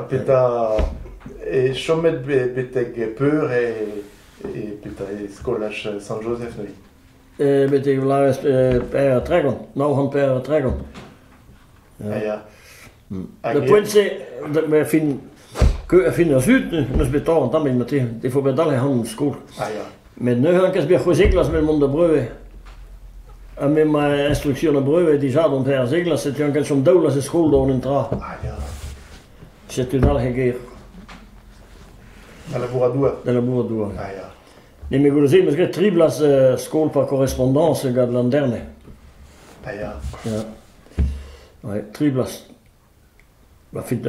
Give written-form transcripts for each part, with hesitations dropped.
Peta e chomet beteg peur e peta e skolach San Joseph noi. Beteg lares per tregon, nou han per tregon. Ja. De pointe we fin Süd, nos beton dan met die voor bij dalle han school. Ja. Met nu han kes bij gezeglas met mon de breuwe. En met mijn instructie op breuwe die zaten om per zeglas, het jan kes om doulas de school door in tra. Ja. Zet u dalle gegeer. De laboratoire. De laboratoire. Ja. Nee, mais vous savez, parce que triblas school par correspondance, regarde l'an Ja. Ja. Ouais, triblas. Bah, fait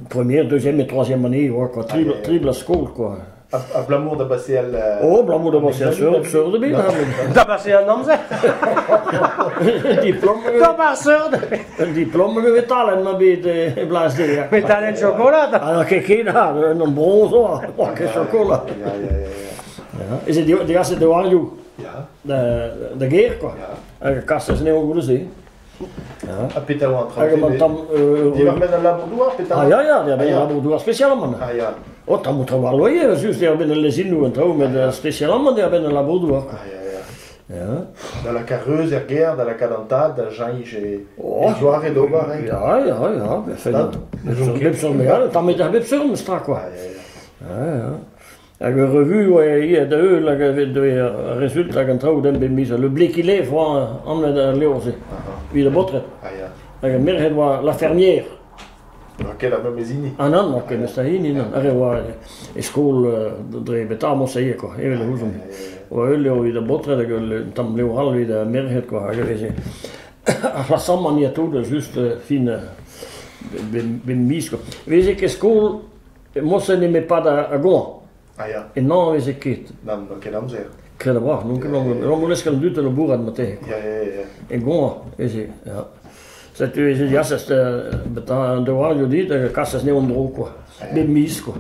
première, deuxième et troisième année, quoi. Triblas school, quoi. A blamour da baseal... Oh, blamour da baseal, sur de bien. Da baseal nam ze. Een diploma we betalen, maar bij de blaas de ja. Metalen chocolade. Ah, kijk hier naar, een bronzo, pakken chocola. Ja. Is het die gasten de warju? Ja. De geer, quoi. Ja. En de kast is niet goed zien. Ja. A peta wan En man dan... Die mag met een laboratoire, peta? Ah ja, die hebben een laboratoire speciaal man. Ja. Oh, dan moet er wel loyer, juist, die hebben een lesine en trouw met een speciaal man, die hebben een laboratoire. Ja. Dans la carreuse, guerre, dans la cadentade, dans Jean-Yves et Joire et Dobar. Ja, perfect. Dan met de websurm strak, quoi. Ja. En de revue, hier, de heul, de resultat gaan trouw, dan ben je le blik il est, aan met de leeuwse. Wie de botre. En de meerheid was la fermière. Quelle la même zini. Ah non, maar kunnen ze hier niet. Er was in school, de betaalmoes hier, quoi. Even de hoezem. We hebben de botre, dan bleef al weer de meerheid, quoi. La samme manière tout, juste fine, ben misco. Weet je que school, moi ce n'est pas à Gon. Et non, weet je que. Dan quel am zer. Credo wel, non moet eens gaan doen de boer aan meteen. Ja. En Gon, weet je, ja. Zet u eens ja, zes de radio dit, de kast is niet onder quoi. Ben misco.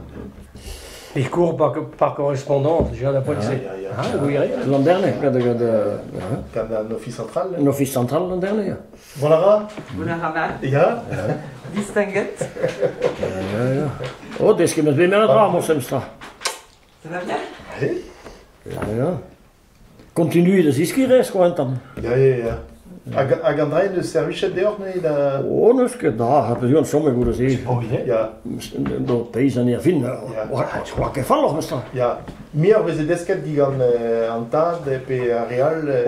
Ik cours par correspondance, je la police. Ja. Hoe je Landerne, Quand un office central. een office centraal Landerne, ja. Bonara. Ja. Distinguette. Ja. Oh, dit is met weer met het raam of zo. Ça va bien? Ja. Continue de ziskireis gewoon dan. Ja. A gandrai de service dehors, nee? Oh, nu is het daar, heb je gewoon sommige goede zee. Ja. Door pijzen hier vinden. Wat geval nog staan. Ja. Meer we ze desket die gaan aan taal, pe real.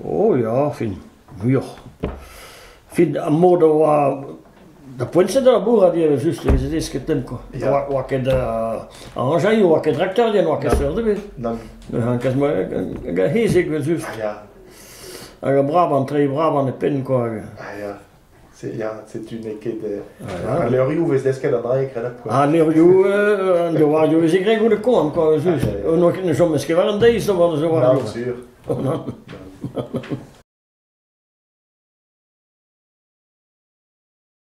Oh ja, vind. Ja. Vind een mode de pointe de la bourra die we juist is het tempo. Wat je de engin, wat je tracteur, die wat je stelde weer. Dan. Nu gaan we maar hees ik weer juist. Ja. En Brabant, twee Brabant de pin quoi. C'est une équipe de. Les Rio we desket aan draai kredit. Ah, les Rio, de radio is ik goed kom quoi juist. Nog een soms gewaar deze dan wel zo waar. Sûr.